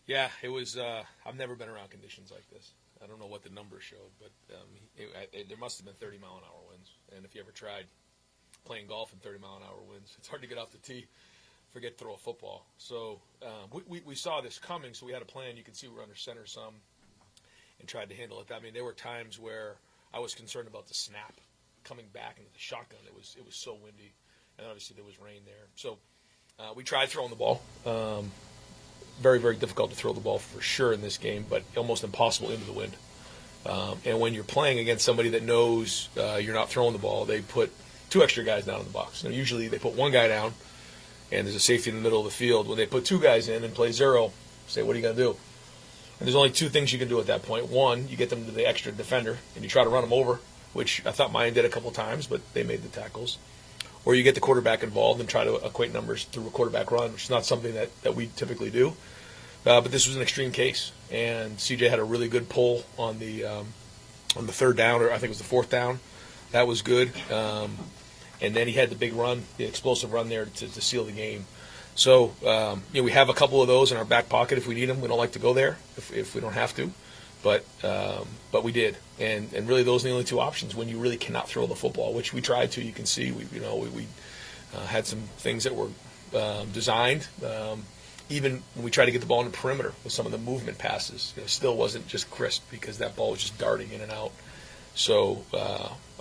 Yeah, it was. I've never been around conditions like this. I don't know what the numbers showed, but there must have been 30-mile-an-hour winds. And if you ever tried playing golf in 30-mile-an-hour winds, it's hard to get off the tee. Forget throw a football. So we saw this coming, so we had a plan. You can see we were under center some and tried to handle it. I mean, there were times where I was concerned about the snap coming back into the shotgun. It was so windy, and obviously there was rain there. So we tried throwing the ball. Very, very difficult to throw the ball for sure in this game, but almost impossible into the wind. And when you're playing against somebody that knows you're not throwing the ball, they put 2 extra guys down in the box. You know, usually they put 1 guy down, and there's a safety in the middle of the field. When they put 2 guys in and play zero, say, what are you going to do? And there's only 2 things you can do at that point. One, you get them to the extra defender, and you try to run them over, which I thought Miyan did a couple times, but they made the tackles. Or you get the quarterback involved and try to equate numbers through a quarterback run, which is not something that we typically do. But this was an extreme case, and CJ had a really good pull on the 3rd down, or I think it was the 4th down. That was good. And then he had the big run, the explosive run there to seal the game. So we have a couple of those in our back pocket if we need them. We don't like to go there if we don't have to, but we did. And really those are the only 2 options when you really cannot throw the football, which we tried to. You can see we had some things that were designed. Even when we tried to get the ball in the perimeter with some of the movement passes, it still wasn't just crisp because that ball was just darting in and out. So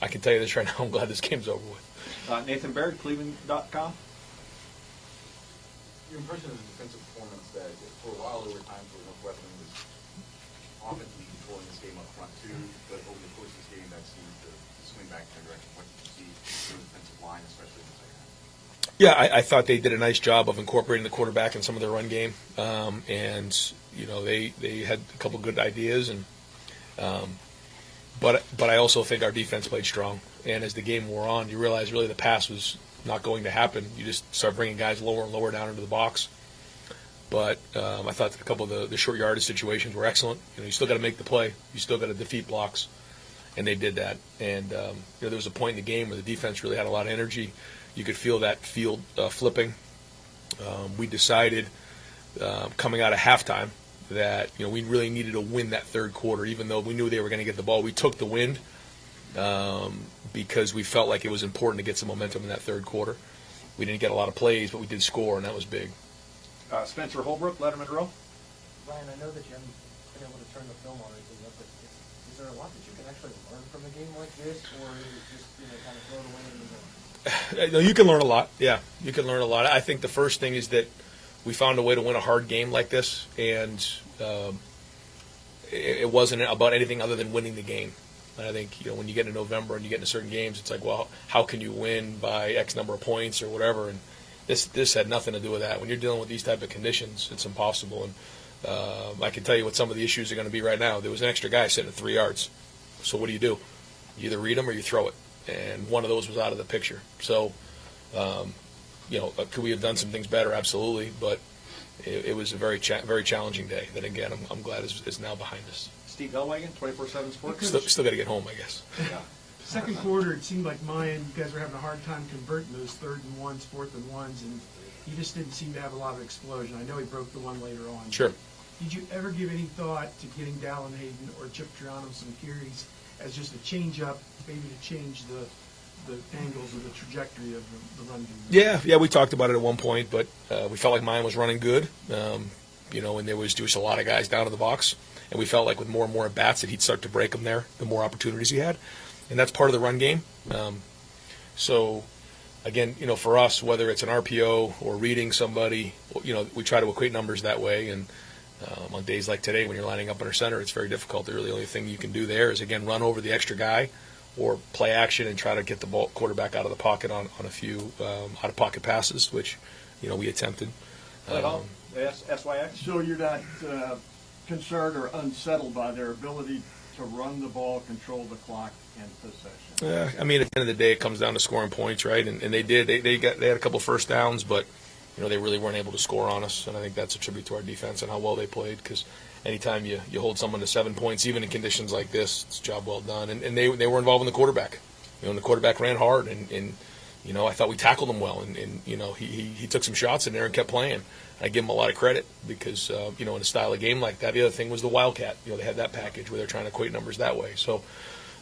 I can tell you this right now, I'm glad this game's over with. Nathan Baird, Cleveland.com. Your impression of the defensive performance that for a while there were times where Northwestern was offensively controlling this game up front too, but over the course of this game that seemed to swing back in their direction. What did you see from the defensive line, especially in the second half? Yeah, I thought they did a nice job of incorporating the quarterback in some of their run game, and they had a couple good ideas, and but I also think our defense played strong. And as the game wore on, you realize really the pass was not going to happen. You just start bringing guys lower and lower down into the box. But I thought a couple of the short yardage situations were excellent. You still got to make the play. You still got to defeat blocks, and they did that. And there was a point in the game where the defense really had a lot of energy. You could feel that field flipping. We decided coming out of halftime that we really needed to win that 3rd quarter, even though we knew they were going to get the ball. We took the wind because we felt like it was important to get some momentum in that 3rd quarter. We didn't get a lot of plays, but we did score, and that was big. Spencer Holbrook, Letterman Row. Ryan, I know that you haven't been able to turn the film on or anything yet, but is there a lot that you can actually learn from a game like this, or is it just kind of thrown away in the middle? No, you can learn a lot. Yeah, you can learn a lot. I think the first thing is that we found a way to win a hard game like this, and it wasn't about anything other than winning the game. And I think when you get into November and you get into certain games, it's like, well, how can you win by X number of points or whatever? And this had nothing to do with that. When you're dealing with these type of conditions, it's impossible. And I can tell you what some of the issues are going to be right now. There was an extra guy sitting at 3 yards. So what do? You either read them or you throw it. And one of those was out of the picture. So, could we have done some things better? Absolutely. But it was a very challenging day that, again, I'm glad is now behind us. Steve Hellwagen, 24/7 Sports. Still got to get home, I guess. Yeah. Second quarter, it seemed like Miyan, you guys were having a hard time converting those 3rd and 1s, 4th and 1s, and he just didn't seem to have a lot of explosion. I know he broke the one later on. Sure. Did you ever give any thought to getting Dallin Hayden or Chip Triano some carries as just a change-up, maybe to change the angles or the trajectory of the run game? Yeah, we talked about it at one point, but we felt like Miyan was running good, and there was just a lot of guys down in the box, and we felt like with more and more at-bats that he'd start to break them there, the more opportunities he had, and that's part of the run game. So, again, for us, whether it's an RPO or reading somebody, we try to equate numbers that way, and on days like today when you're lining up under center, it's very difficult. The only thing you can do there is, again, run over the extra guy or play action and try to get the ball quarterback out of the pocket on a few out-of-pocket passes, which, we attempted. SYX? So you're not concerned or unsettled by their ability to run the ball, control the clock, and possession? At the end of the day, it comes down to scoring points, right? And they did. They had a couple first downs, but they really weren't able to score on us. And I think that's a tribute to our defense and how well they played. Because anytime you hold someone to 7 points, even in conditions like this, it's a job well done. And they were involved in the quarterback. And the quarterback ran hard, and I thought we tackled him well, and he took some shots in there and kept playing. I give him a lot of credit because, in a style of game like that. The other thing was the Wildcat. They had that package where they're trying to equate numbers that way. So,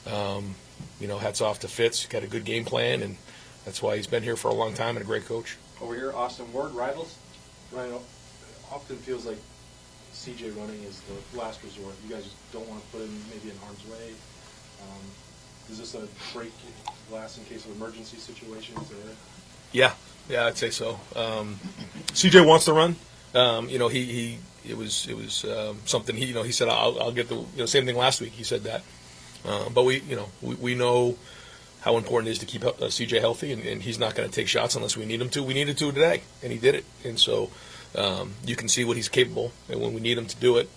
hats off to Fitz. Got a good game plan, and that's why he's been here for a long time and a great coach. Over here, Austin Ward, Rivals. Ryan, it often feels like CJ running is the last resort. You guys just don't want to put him maybe in harm's way. Is this a break glass in case of emergency situations? Or? Yeah, I'd say so. CJ wants to run. It was something he said I'll get the same thing last week. He said that, but we know how important it is to keep CJ healthy, and he's not going to take shots unless we need him to. We needed to today, and he did it. And so you can see what he's capable, and when we need him to do it,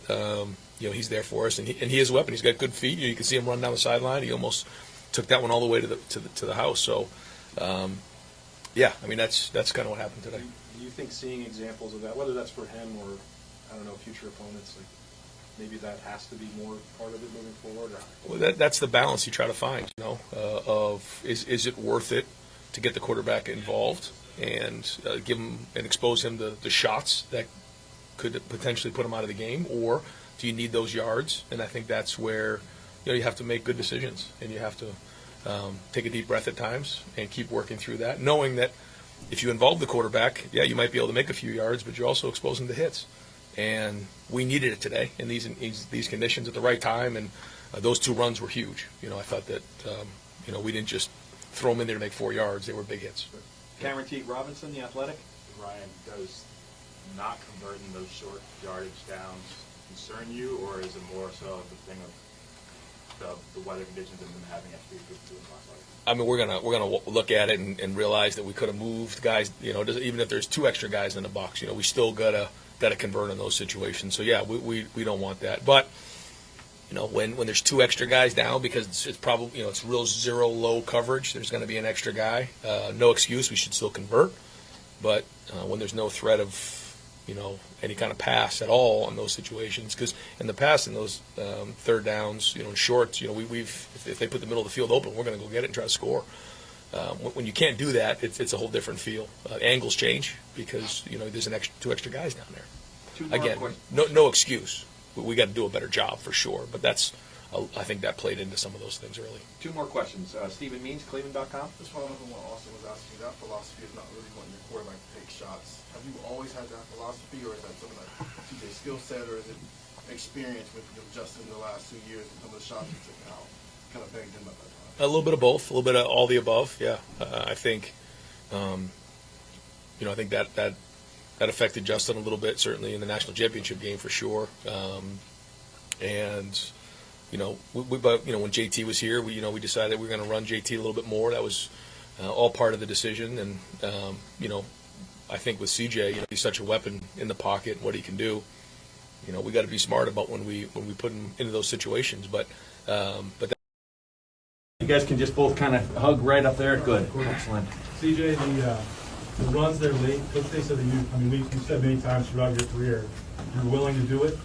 he's there for us, and he has a weapon. He's got good feet. You can see him run down the sideline. He almost took that one all the way to the house. So, that's kind of what happened today. Do you think seeing examples of that, whether that's for him or future opponents, like maybe that has to be more part of it moving forward? Well, that's the balance you try to find. Of is it worth it to get the quarterback involved and give him and expose him to the shots that could potentially put him out of the game, or do you need those yards? And I think that's where you have to make good decisions, and you have to take a deep breath at times and keep working through that, knowing that if you involve the quarterback, you might be able to make a few yards, but you're also exposing the hits. And we needed it today in these conditions at the right time, and those two runs were huge. I thought that we didn't just throw them in there to make 4 yards; they were big hits. Cameron Teague Robinson, The Athletic. Ryan, does not converting those short yardage downs concern you, or is it more so the thing of the weather conditions and them having extra good doing last night? I mean, we're gonna look at it and realize that we could have moved guys. Even if there's 2 extra guys in the box, we still gotta convert in those situations. So we don't want that. But when there's 2 extra guys down, because it's probably it's real zero low coverage, there's going to be an extra guy. No excuse, we should still convert. But when there's no threat of any kind of pass at all in those situations, because in the past in those third downs, in shorts, if they put the middle of the field open, we're going to go get it and try to score. When you can't do that, it's a whole different feel. Angles change because there's 2 extra guys down there. Again, no excuse. We got to do a better job for sure. But I think that played into some of those things early. 2 more questions. Stephen Means, Cleveland.com. Just following up on what Austin was asking, that philosophy of not really wanting your quarterback to take shots. Have you always had that philosophy, or is that something like TJ's skill set, or is it experience with Justin in the last 2 years and some of the shots he took out kind of begged him at that time? A little bit of both, a little bit of all the above. Yeah, I think, I think that affected Justin a little bit, certainly in the national championship game for sure. And when JT was here, we decided we were going to run JT a little bit more. That was all part of the decision. And I think with CJ, he's such a weapon in the pocket and what he can do. We got to be smart about when we put him into those situations. But You guys can just both kind of hug right up there. Good. Excellent. CJ, the runs there late, let's say that you've said many times throughout your career, you're willing to do it.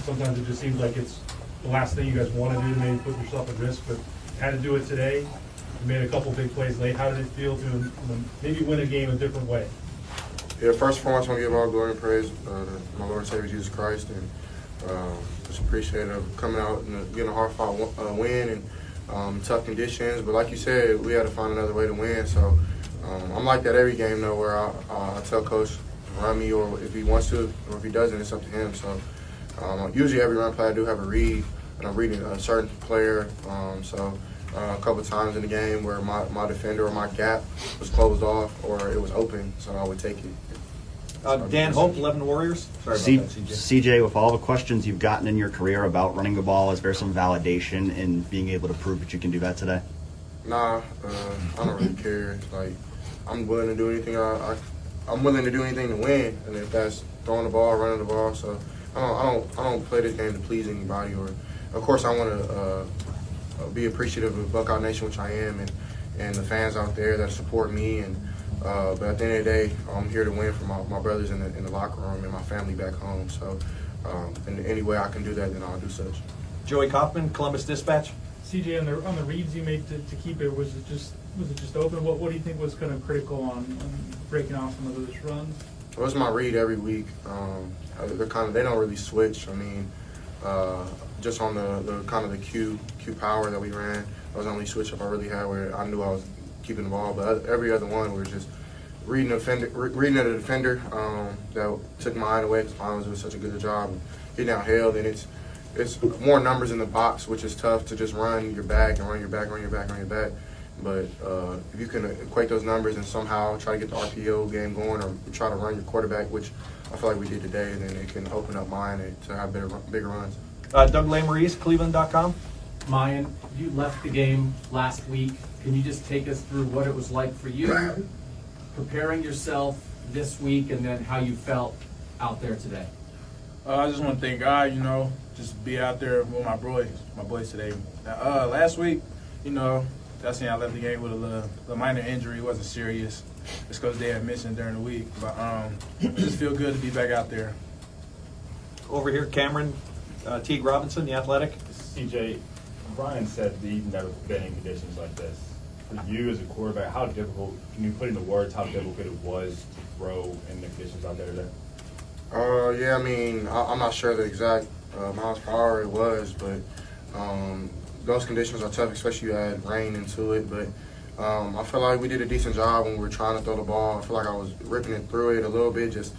Sometimes it just seems like it's the last thing you guys want to do to maybe put yourself at risk, but had to do it today. You made a couple big plays late. How did it feel to maybe win a game a different way? Yeah, first and foremost, I want to give all glory and praise to my Lord and Savior Jesus Christ, and just appreciate coming out and getting a hard-fought win and tough conditions. But like you said, we had to find another way to win. So I'm like that every game, though, where I tell Coach to run me, or if he wants to, or if he doesn't, it's up to him. So usually every run play I do have a read, and I'm reading a certain player. A couple of times in the game where my defender or my gap was closed off or it was open, so I would take it. Dan Hope, 11 Warriors. Sorry about that, CJ, with all the questions you've gotten in your career about running the ball, is there some validation in being able to prove that you can do that today? Nah, I don't really care. Like, I'm willing to do anything. I'm willing to do anything to win, and if that's throwing the ball, running the ball. So I don't play this game to please anybody. Or, of course, I want to be appreciative of Buckeye Nation, which I am, and the fans out there that support me. But at the end of the day, I'm here to win for my brothers in the locker room and my family back home. So, in any way I can do that, then I'll do such. Joey Kaufman, Columbus Dispatch. CJ, on the reads you made to keep it, was it just Was it just open? What do you think was kind of critical on breaking off some of those runs? It was my read every week. They don't really switch. I mean, just on the Q power that we ran, that was the only switch up I really had where I knew I was keeping the ball. But every other one, we were just reading at a defender that took my eye away because Miyan was doing such a good job of getting out held. And it's more numbers in the box, which is tough to just run your back and run your back, run your back, run your back. But if you can equate those numbers and somehow try to get the RPO game going or try to run your quarterback, which I feel like we did today, then it can open up mine to have bigger runs. Doug Lesmerises, Cleveland.com. Miyan, you left the game last week. Can you just take us through what it was like for you, preparing yourself this week, and then how you felt out there today? I just want to thank God, just be out there with my boys today. Last week, that's when I left the game with a minor injury. It wasn't serious. It's because they had mentioned during the week. But just feel good to be back out there. Over here, Cameron Teague Robinson, The Athletic. CJ, Brian said that you've never been in conditions like this. For you as a quarterback, how difficult, can you put into words how difficult it was to throw in the conditions out there today? Yeah, I mean, I'm not sure the exact miles per hour it was, but those conditions are tough, especially you add rain into it. But I feel like we did a decent job when we were trying to throw the ball. I feel like I was ripping it through it a little bit. Just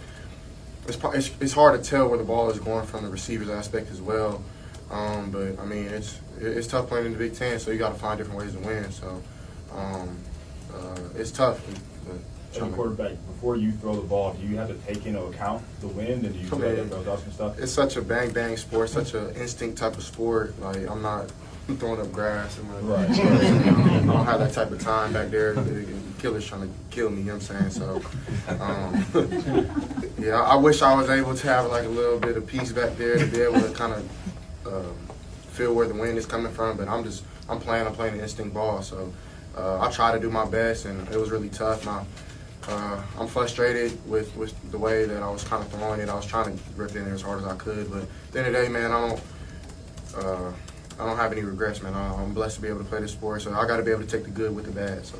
it's hard to tell where the ball is going from the receiver's aspect as well. But I mean, it's tough playing in the Big Ten, so you got to find different ways to win. So it's tough. As a quarterback, before you throw the ball, do you have to take into account the wind and do you throw some stuff? It's such a bang sport, such an instinct type of sport. Like I'm not throwing up grass. Right. I don't have that type of time back there. The killer's trying to kill me, you know what I'm saying? So, yeah, I wish I was able to have like a little bit of peace back there to be able to kind of feel where the wind is coming from. But I'm playing the instinct ball. So I try to do my best, and it was really tough. I'm frustrated with the way that I was kind of throwing it. I was trying to rip it in there as hard as I could. But at the end of the day, man, I don't have any regrets, man. I'm blessed to be able to play this sport, so I got to be able to take the good with the bad. So,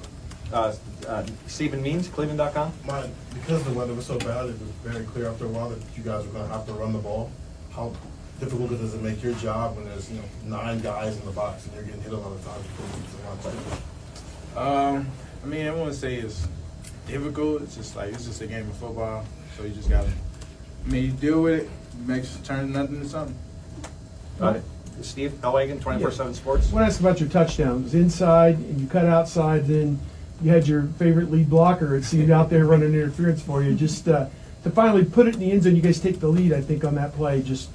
Stephen Means, Cleveland.com. Because the weather was so bad, it was very clear after a while that you guys were going to have to run the ball. How difficult does it make your job when there's 9 guys in the box and you're getting hit a lot of times? I mean, I wouldn't say it's difficult. It's just a game of football, so you just gotta. I mean, you deal with it, turn nothing into something. Got it. Steve Elwagen, 24/7 Sports. I want to ask about your touchdown. It was inside, and you cut outside. Then you had your favorite lead blocker. It seemed out there running interference for you. Just to finally put it in the end zone, you guys take the lead, I think, on that play. Just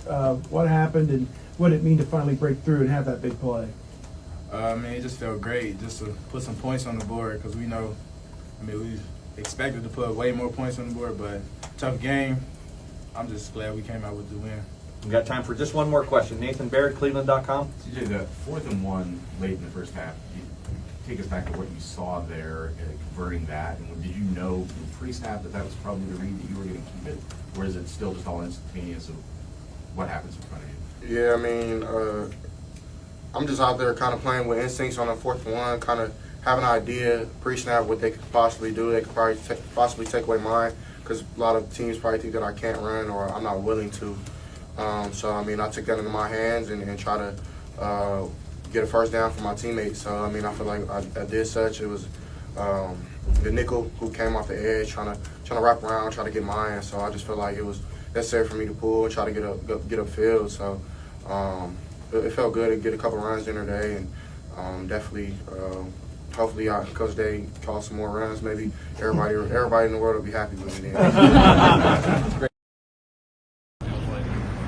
what happened and what did it mean to finally break through and have that big play? Man, it just felt great just to put some points on the board because we know, we expected to put way more points on the board, but tough game. I'm just glad we came out with the win. We've got time for just one more question. Nathan Baird, Cleveland.com. CJ, the 4th and 1 late in the first half, you take us back to what you saw there, converting that, and did you know pre-snap that was probably the read that you were going to keep it, or is it still just all instantaneous of what happens in front of you? Yeah, I mean, I'm just out there kind of playing with instincts on a 4th and 1, kind of have an idea pre-snap what they could possibly do. They could probably possibly take away mine because a lot of teams probably think that I can't run or I'm not willing to. So, I mean, I took that into my hands and try to get a first down for my teammates. So, I mean, I feel like I did such. It was the nickel who came off the edge trying to wrap around, try to get mine. So I just feel like it was necessary for me to pull and try to get upfield. So it felt good to get a couple runs in today, and definitely, hopefully, Coach Day calls some more runs. Maybe everybody in the world will be happy with me. Then.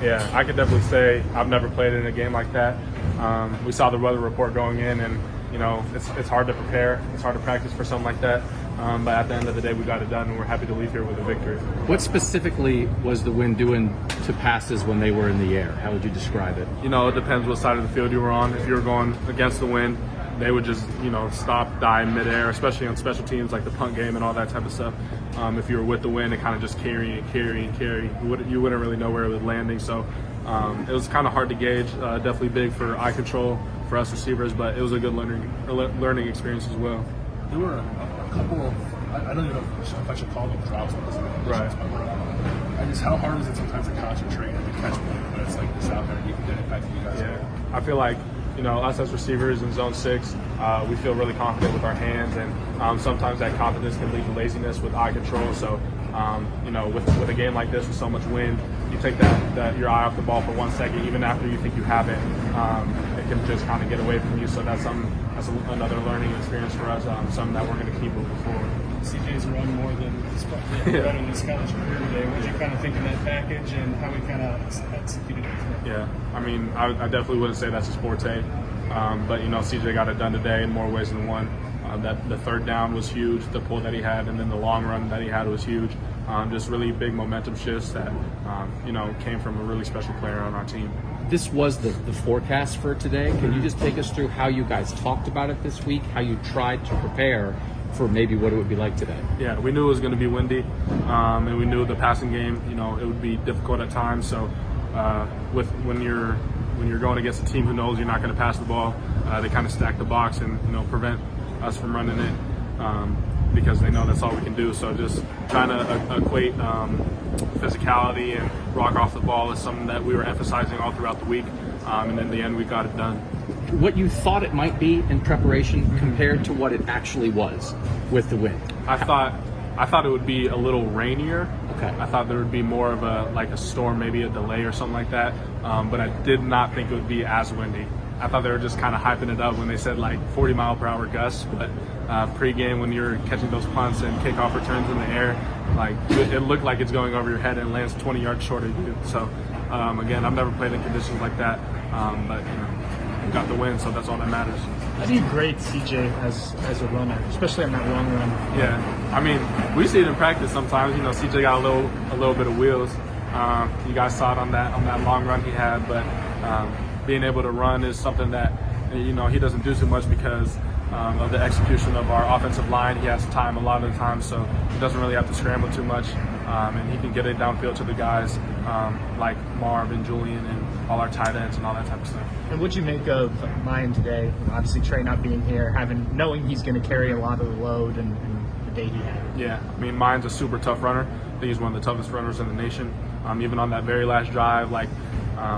Yeah, I could definitely say I've never played in a game like that. We saw the weather report going in, and it's hard to prepare. It's hard to practice for something like that. But at the end of the day, we got it done, and we're happy to leave here with a victory. What specifically was the wind doing to passes when they were in the air? How would you describe it? It depends what side of the field you were on. If you were going against the wind, they would just, stop, die midair, especially on special teams like the punt game and all that type of stuff. If you were with the wind, it kind of just carry. You wouldn't really know where it was landing. So it was kind of hard to gauge. Definitely big for eye control for us receivers, but it was a good learning experience as well. there were a couple of, I don't even know if I should call them droughts because of the conditions, but I guess how hard is it sometimes to concentrate and to catch play when it's like this out there and you can get it back to you guys? Yeah, I feel like, you know, us as receivers in zone 6, we feel really confident with our hands, and sometimes that confidence can lead to laziness with eye control. So, you know, with a game like this with so much wind, you take that your eye off the ball for 1 second, even after you think you have it, it can just kind of get away from you. So that's another learning experience for us, something that we're going to keep moving forward. CJ's run more than run in his college career today. What did you kind of think of that package and how he kind of executed it today? Yeah, I mean, I definitely wouldn't say that's his forte, but you know, CJ got it done today in more ways than one. That the third down was huge, the pull that he had, and then the long run that he had was huge. Just really big momentum shifts that you know, came from a really special player on our team. This was the forecast for today. Can you just take us through how you guys talked about it this week, how you tried to prepare for maybe what it would be like today? Yeah, we knew it was going to be windy, and we knew the passing game, you know, it would be difficult at times. So when you're going against a team who knows you're not going to pass the ball, they kind of stack the box and, you know, prevent us from running it because they know that's all we can do. So just trying to equate physicality and rock off the ball is something that we were emphasizing all throughout the week, and in the end we got it done. What you thought it might be in preparation compared to what it actually was with the wind? I thought it would be a little rainier. Okay. I thought there would be more of a storm, maybe a delay or something like that. But I did not think it would be as windy. I thought they were just kind of hyping it up when they said like 40-mile-per-hour gusts. But pre-game, when you're catching those punts and kickoff returns in the air, like it looked like it's going over your head and lands 20 yards short of you. So again, I've never played in conditions like that, but you know, we got the win, so that's all that matters. How do you grade CJ as a runner, especially on that long run? Yeah, I mean, we see it in practice sometimes. You know, CJ got a little bit of wheels. You guys saw it on that long run he had, but being able to run is something that, you know, he doesn't do too much because of the execution of our offensive line. He has time a lot of the time, so he doesn't really have to scramble too much, and he can get it downfield to the guys like Marv and Julian and all our tight ends and all that type of stuff. And what'd you make of Miyan today? Obviously, Trey not being here, knowing he's going to carry a lot of the load and the day he had. Yeah, I mean, Miyan's a super tough runner. I think he's one of the toughest runners in the nation. Even on that very last drive, like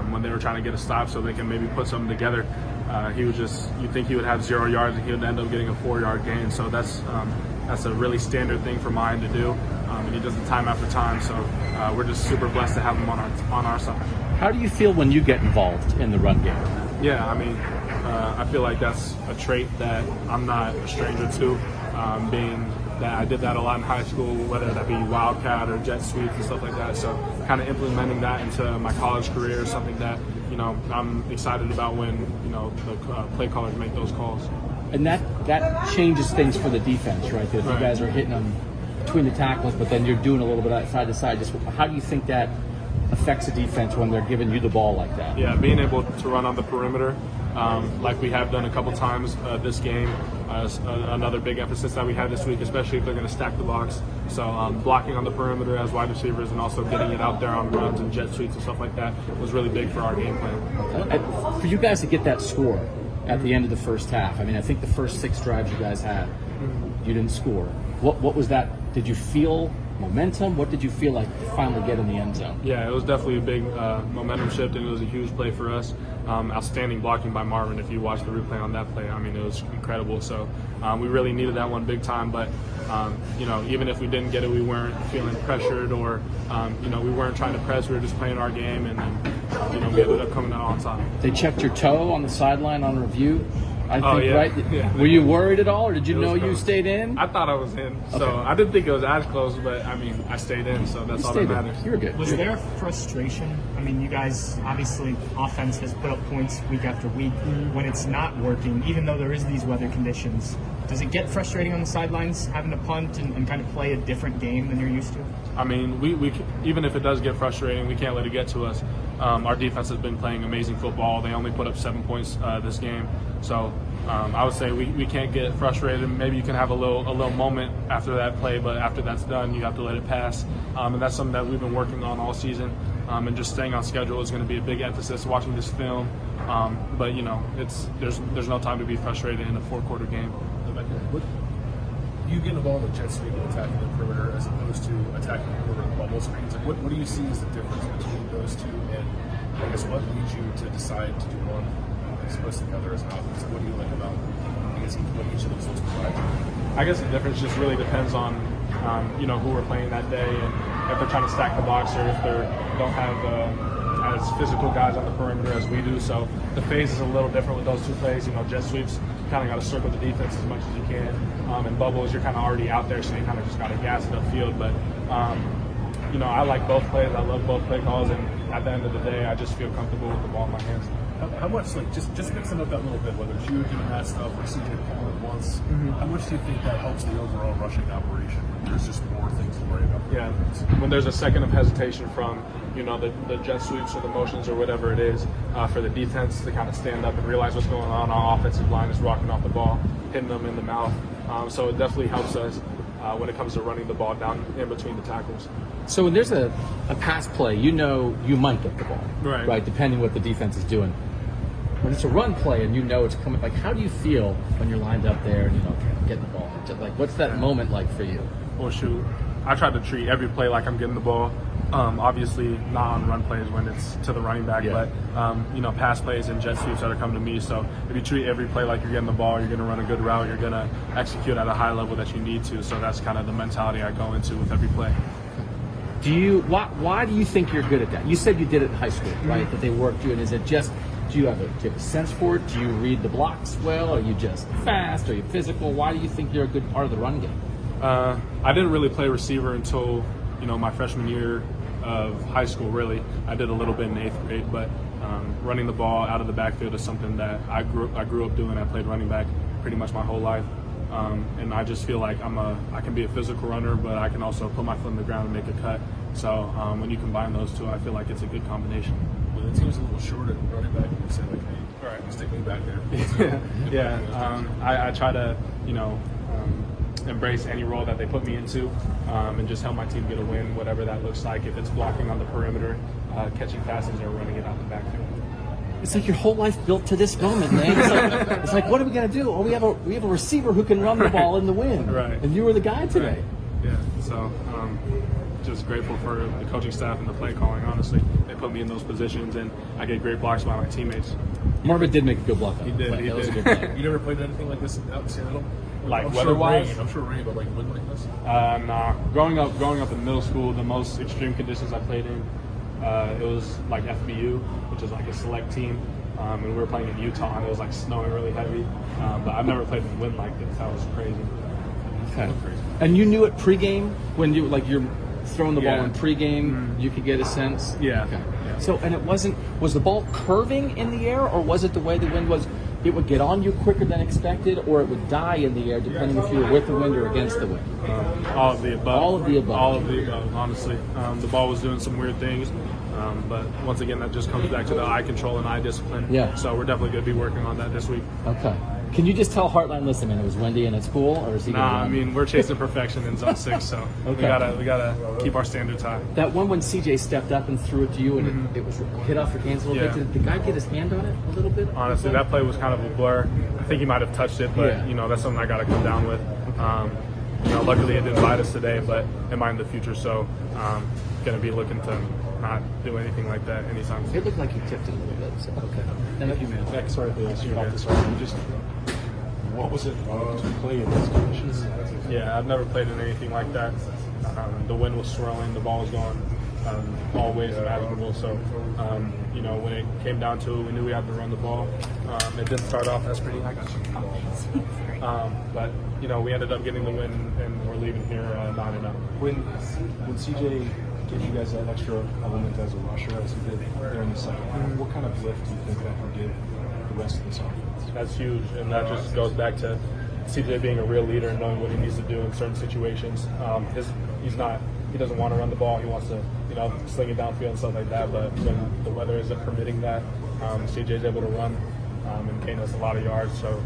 when they were trying to get a stop so they can maybe put something together, he was just, you'd think he would have 0 yards and he would end up getting a 4-yard gain. So that's a really standard thing for Miyan to do, and he does it time after time. So we're just super blessed to have him on our side. How do you feel when you get involved in the run game? Yeah, I mean, I feel like that's a trait that I'm not a stranger to, being that I did that a lot in high school, whether that be Wildcat or jet sweeps and stuff like that. So kind of implementing that into my college career is something that, you know, I'm excited about when, you know, the play callers make those calls. And that changes things for the defense, right? Because you guys are hitting them between the tackles, but then you're doing a little bit side to side. Just how do you think that affects the defense when they're giving you the ball like that? Yeah, being able to run on the perimeter, like we have done a couple times this game, another big emphasis that we had this week, especially if they're going to stack the box. So blocking on the perimeter as wide receivers and also getting it out there on runs and jet sweeps and stuff like that was really big for our game plan. For you guys to get that score at the end of the first half, I mean, I think the first 6 drives you guys had, you didn't score. What was that? Did you feel momentum? What did you feel like to finally get in the end zone? Yeah, it was definitely a big momentum shift, and it was a huge play for us. Outstanding blocking by Marvin. If you watch the replay on that play, I mean, it was incredible. So we really needed that one big time. But you know, even if we didn't get it, we weren't feeling pressured, or you know, we weren't trying to press. We were just playing our game, and then, you know, we ended up coming out on top. They checked your toe on the sideline on review, I think, right? Yeah. Were you worried at all, or did you know you stayed in? I thought I was in, so Okay. I didn't think it was as close, but I mean, I stayed in, so that's all that matters. You're good. Was there frustration? I mean, you guys, obviously, offense has put up points week after week. When it's not working, even though there is these weather conditions, does it get frustrating on the sidelines having to punt and kind of play a different game than you're used to? I mean, we even if it does get frustrating, we can't let it get to us. Our defense has been playing amazing football. They only put up 7 points this game, so I would say we can't get frustrated. Maybe you can have a little moment after that play, but after that's done, you have to let it pass. And that's something that we've been working on all season. And just staying on schedule is going to be a big emphasis. Watching this film, but you know, there's no time to be frustrated in a 4-quarter game. you get involved with jet sweep and attacking the perimeter as opposed to attacking the perimeter with bubble screens. Like, what do you see as the difference between those two? And I guess what leads you to decide to do one as opposed to the other as an offense? What do you like about, I guess, what each of those looks provide? I guess the difference just really depends on who we're playing that day, and if they're trying to stack the box or if they don't have as physical guys on the perimeter as we do. So the phase is a little different with those two plays. Jet sweeps, you kind of got to circle the defense as much as you can. And bubbles, you're kind of already out there, so you kind of just got to gas it upfield. But I like both plays. I love both play calls, and at the end of the day, I just feel comfortable with the ball in my hands. How much, just mixing up that little bit, whether it's you doing that stuff or CJ pulling it once, how much do you think that helps the overall rushing operation? There's just more things to worry about. Yeah, when there's a second of hesitation from, the jet sweeps or the motions or whatever it is, for the defense to kind of stand up and realize what's going on, our offensive line is rocking off the ball, hitting them in the mouth. So it definitely helps us when it comes to running the ball down in between the tackles. So when there's a pass play, you might get the ball, right? Depending what the defense is doing. When it's a run play and it's coming, like, how do you feel when you're lined up there and getting the ball? Like, what's that moment like for you? Well, shoot, I try to treat every play like I'm getting the ball. Obviously, not on run plays when it's to the running back, but pass plays and jet sweeps that are coming to me. So if you treat every play like you're getting the ball, you're going to run a good route, you're going to execute at a high level that you need to. So that's kind of the mentality I go into with every play. Why do you think you're good at that? You said you did it in high school, right? That they worked you, and is it just? Do you have a sense for it? Do you read the blocks well? Are you just fast? Are you physical? Why do you think you're a good part of the run game? I didn't really play receiver until my freshman year of high school. Really, I did a little bit in 8th grade, but running the ball out of the backfield is something that I grew up doing. I played running back pretty much my whole life, and I just feel like I can be a physical runner, but I can also put my foot in the ground and make a cut. So when you combine those two, I feel like it's a good combination. Well, the team's a little shorter than running back, and you say, like, hey, all right, let's take me back there. I try to, embrace any role that they put me into, and just help my team get a win, whatever that looks like. If it's blocking on the perimeter, catching passes, or running it out the backfield. It's like your whole life built to this moment, man. It's like what are we gonna do? Oh, we have a receiver who can run the ball in the wind, right? And you were the guy today. Right. Yeah. So just grateful for the coaching staff and the play calling. Honestly, they put me in those positions, and I get great blocks by my teammates. Marvin did make a good block. He did. That was a good play. You never played anything like this out in Seattle? Like weather-wise? I'm sure rain, but like wind like this? Nah. Growing up in middle school, the most extreme conditions I played in, it was like FBU, which is like a select team, and we were playing in Utah, and it was like snowing really heavy. But I've never played in wind like this. That was crazy. Okay. And you knew it pregame when you're throwing the ball in pregame, you could get a sense? Yeah. Okay. So, and was the ball curving in the air, or was it the way the wind was, it would get on you quicker than expected, or it would die in the air depending if you were with the wind or against the wind? All of the above. All of the above. All of the above, honestly. The ball was doing some weird things, but once again, that just comes back to the eye control and eye discipline. Yeah. So we're definitely going to be working on that this week. Okay. Can you just tell Heartline, listen, man, it was windy and it's cool, or is he? Nah, I mean, we're chasing perfection in zone 6, so we gotta keep our standards high. That one when CJ stepped up and threw it to you, and it was hit off your hands a little bit. Did the guy get his hand on it a little bit? Honestly, that play was kind of a blur. I think he might have touched it, but that's something I got to come down with. Luckily it didn't bite us today, but it might in the future. So gonna be looking to not do anything like that anytime soon. It looked like he tipped it a little bit. So. Okay. Thank you, man. Sorry if I asked you about this already. Just what was it to play in these conditions? Yeah, I've never played in anything like that. The wind was swirling, the ball was going all ways imaginable. So, when it came down to it, we knew we had to run the ball. It didn't start off as pretty. I got you. But we ended up getting the win, and we're leaving here 9-0. When CJ gave you guys that extra element as a rusher, as he did during the second, what kind of lift do you think that can give the rest of this offense? That's huge, and that just goes back to CJ being a real leader and knowing what he needs to do in certain situations. He doesn't want to run the ball. He wants to, sling it downfield and stuff like that. But when the weather isn't permitting that, CJ is able to run and gain us a lot of yards. So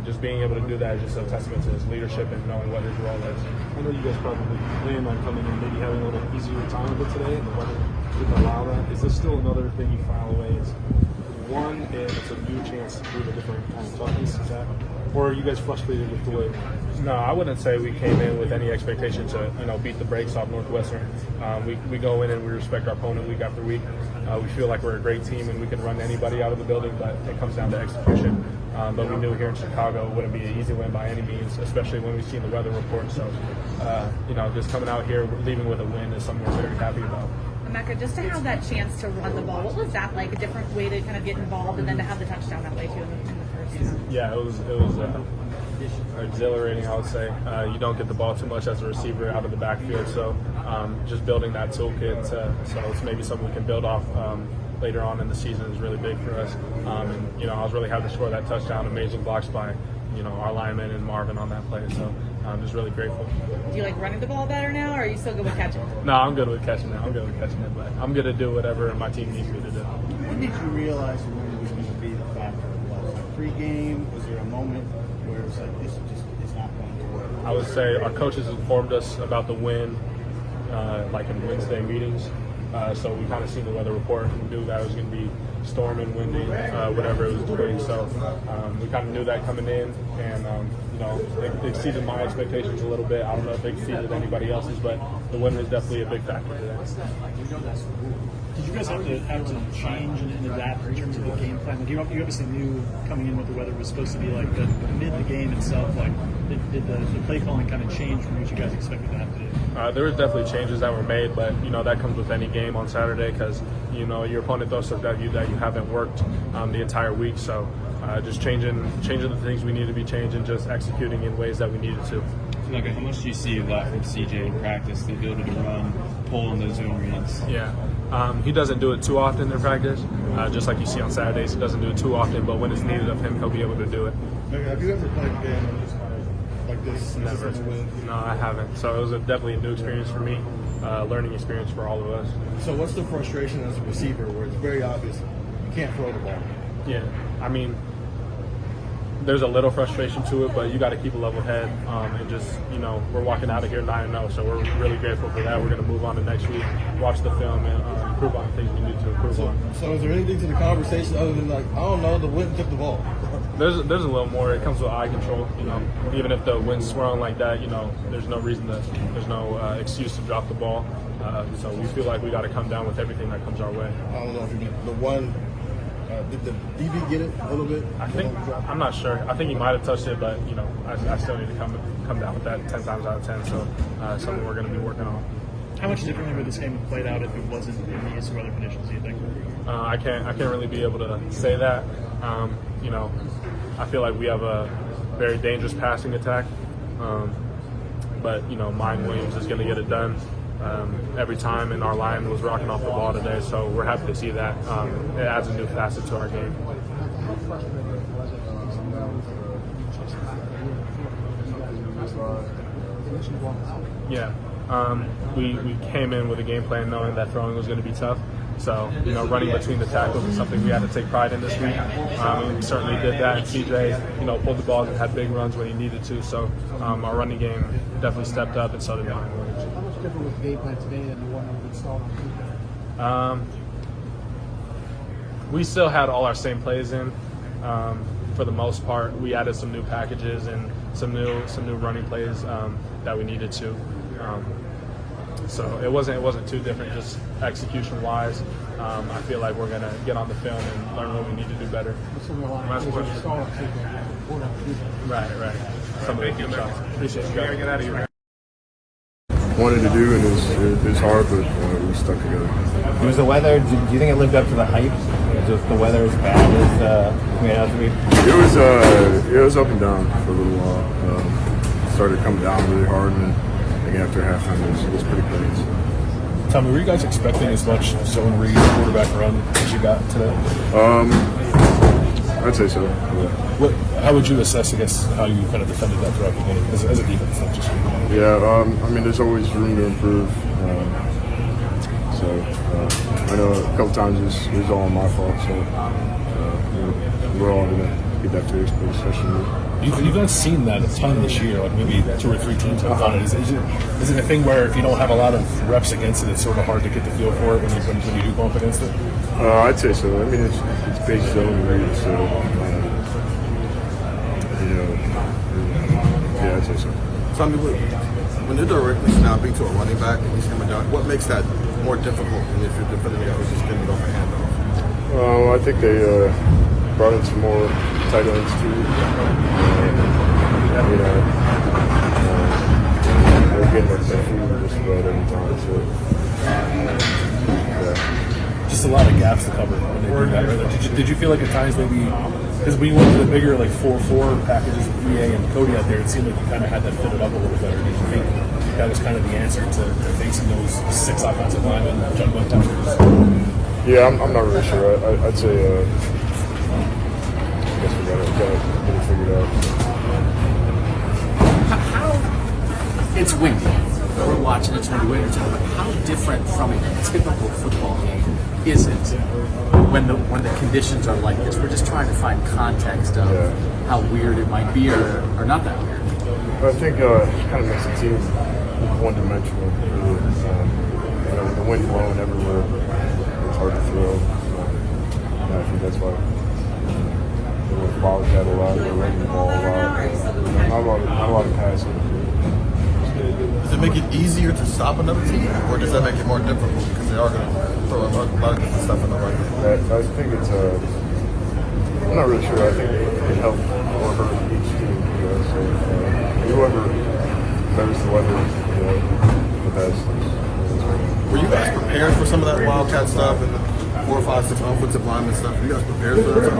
just being able to do that is just a testament to his leadership and knowing what his role is. I know you guys probably plan on coming in, maybe having a little easier time with it today, and the weather didn't allow that. Is this still another thing you file away? Is one, and it's a new chance to prove a different kind of toughness? Is that, or are you guys frustrated with the way No, I wouldn't say we came in with any expectation to, beat the brakes off Northwestern. We go in and we respect our opponent week after week. We feel like we're a great team and we can run anybody out of the building, but it comes down to execution. But we knew here in Chicago it wouldn't be an easy win by any means, especially when we've seen the weather report. So, just coming out here, leaving with a win is something we're very happy about. Emeka, just to have that chance to run the ball, what was that like? A different way to kind of get involved, and then to have the touchdown that way too in the first half? Yeah, it was exhilarating, I would say. You don't get the ball too much as a receiver out of the backfield, so just building that toolkit, so it's maybe something we can build off later on in the season is really big for us. And I was really happy to score that touchdown. Amazing blocks by our lineman and Marvin on that play. So I'm just really grateful. Do you like running the ball better now, or are you still good with catching? No, I'm good with catching it. But I'm going to do whatever my team needs me to do. When did you realize the win was going to be the factor? Was it pre-game? Was there a moment where it was like, this just is not going to work? I would say our coaches informed us about the win like in Wednesday meetings. So we kind of seen the weather report and knew that it was going to be storming, windy, whatever it was doing. So we kind of knew that coming in, and it exceeded my expectations a little bit. I don't know if it exceeded anybody else's, but the win was definitely a big factor for that. Did you guys have to change and adapt in terms of the game plan? Like you obviously knew coming in what the weather was supposed to be like, but amid the game itself, like did the play calling kind of change from what you guys expected to have to do? There was definitely changes that were made, but that comes with any game on Saturday because your opponent throws stuff at you that you haven't worked the entire week. So just changing the things we need to be changing, just executing in ways that we needed to. Okay, how much do you see left from CJ in practice, the ability to run, pull in those zone reads? Yeah, he doesn't do it too often in practice, just like you see on Saturdays. He doesn't do it too often, but when it's needed of him, he'll be able to do it. Have you ever played a game like this? Never. No, I haven't. So it was definitely a new experience for me, learning experience for all of us. So what's the frustration as a receiver where it's very obvious you can't throw the ball? Yeah, I mean, there's a little frustration to it, but you got to keep a level head and just, we're walking out of here 9-0, so we're really grateful for that. We're going to move on to next week, watch the film, and improve on the things we need to improve on. So is there anything to the conversation other than like, I don't know, the wind took the ball? There's a little more. It comes with eye control. Even if the wind's swirling like that, there's no excuse to drop the ball. So we feel like we got to come down with everything that comes our way. I don't know if the one. Did the DB get it a little bit? I'm not sure. I think he might have touched it, but I still need to come down with that 10 times out of 10. So something we're going to be working on. How much differently would this game have played out if it wasn't in these weather conditions? Do you think? I can't really be able to say that. I feel like we have a very dangerous passing attack, but Miyan Williams is going to get it done. Every time, and our line was rocking off the ball today, so we're happy to see that. It adds a new facet to our game. Yeah, we came in with a game plan knowing that throwing was going to be tough. So, running between the tackles is something we had to take pride in this week. And we certainly did that. And CJ, pulled the ball and had big runs when he needed to. So, our running game definitely stepped up, and so did Miyan Williams. How much different was the game plan today than the one that was installed on Tuesday? We still had all our same plays in. For the most part, we added some new packages and some new running plays that we needed to. So it wasn't too different, just execution-wise. I feel like we're going to get on the film and learn what we need to do better. Right. Some of the good shots. Appreciate you guys. Get out of here. Wanted to do, and it's hard, but we stuck together. Was the weather? Do you think it lived up to the hype? Just the weather as bad as made out to be? It was up and down for a little while. Started coming down really hard, and then after halftime it was pretty clean. So. Tommy, were you guys expecting as much zone read quarterback run as you got today? I'd say so. Yeah. How would you assess, I guess, how you kind of defended that throughout the game as a defense? Not just there's always room to improve. I know a couple times it's all my fault. So we're all going to get that fixed, but especially me. You guys seen that a ton this year, like maybe 2 or 3 teams have done it. Is it a thing where if you don't have a lot of reps against it, it's sort of hard to get the feel for it when you do bump against it? I'd say so. I mean, it's base zone read, so I'd say so. Yes, sir. Tell me, when you're directly snapping to a running back and he's coming down, what makes that more difficult than if you're defending a guy who's just getting it off a handoff? I think they brought in some more tight ends too. They're getting their food just about every time. So, Just a lot of gaps to cover when they do that. Right? Did you feel like at times maybe, because we went to the bigger like 4-4 packages with EA and Cody out there, it seemed like you kind of had that fitted up a little better. Did you think that was kind of the answer to facing those 6 offensive linemen juggling temperatures? yeah, I'm not really sure. I'd say I guess we got it figured out. It's windy. We're watching it's windy winter time. But how different from a typical football game is it when the conditions are like this? We're just trying to find context of how weird it might be or not that weird. I think it kind of makes the team one-dimensional. Really. With the wind blowing everywhere, it's hard to throw. I think that's why they followed that a lot. They're running the ball a lot. Not a lot of passing. Does it make it easier to stop another team, or does that make it more difficult because they are going to throw a lot of different stuff in the run game? I think it's I'm not really sure. I think it helped or hurt each team. So whoever knows the weather, the best. Were you guys prepared for some of that Wildcat stuff and the 4, 5, 6 offensive lineman stuff? Were you guys prepared for that?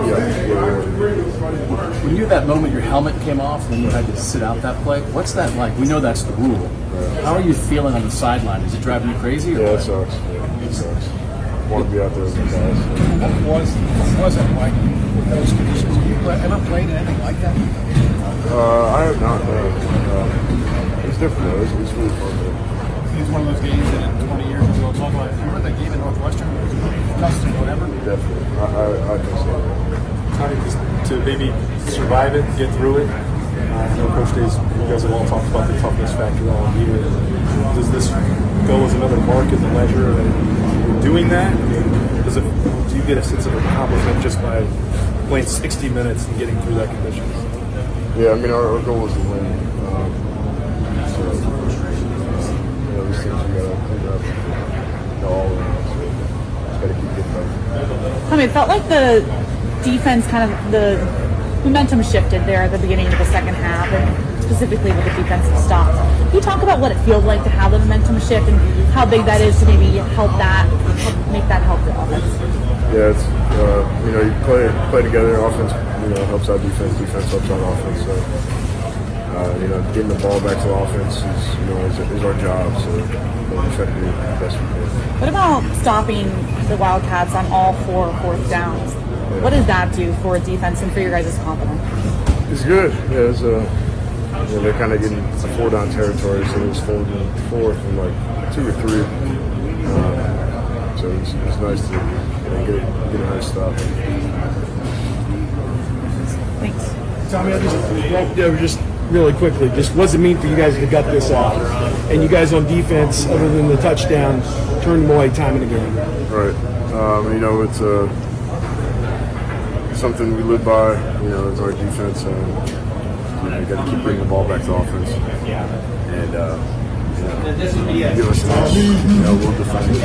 When you had that moment, your helmet came off, and then you had to sit out that play. What's that like? We know that's the rule. How are you feeling on the sideline? Is it driving you crazy? Or it sucks. It sucks. Want to be out there with the guys. What was it like with those conditions? Have you ever played anything like that? I have not. It's different though. It's really fun. It's one of those games that in 20 years we'll talk about. Remember that game in Northwestern? Custom, whatever? Definitely. I think so. To maybe survive it, get through it. I know Coach Days, you guys have all talked about the toughness factor all year. Does this go as another mark in the ledger of doing that? Do you get a sense of accomplishment just by playing 60 minutes and getting through that conditions? Yeah, I mean, our goal is to win. These things we got to clean up all around. So just got to keep getting better. It felt like the defense the momentum shifted there at the beginning of the second half, and specifically with the defensive stops. Can you talk about what it feels like to have the momentum shift and how big that is to maybe make that help the offense? Yeah, it's you play together. Offense helps out defense. Defense helps out offense. So getting the ball back to offense is our job. So we try to do the best we can. What about stopping the Wildcats on all 4 fourth downs? Yeah. What does that do for defense and for your guys' confidence? It's good. Yeah, it's they're kind of getting a 4-down territory, so it's 4 from like 2 or 3. So it's nice to get a nice stop. Thanks. Tommy, just really quickly, just what does it mean for you guys to gut this out? And you guys on defense, other than the touchdown, turned them away time and again. Right. It's something we live by. It's our defense. You got to keep bringing the ball back to offense. And give us an edge. We'll defend it.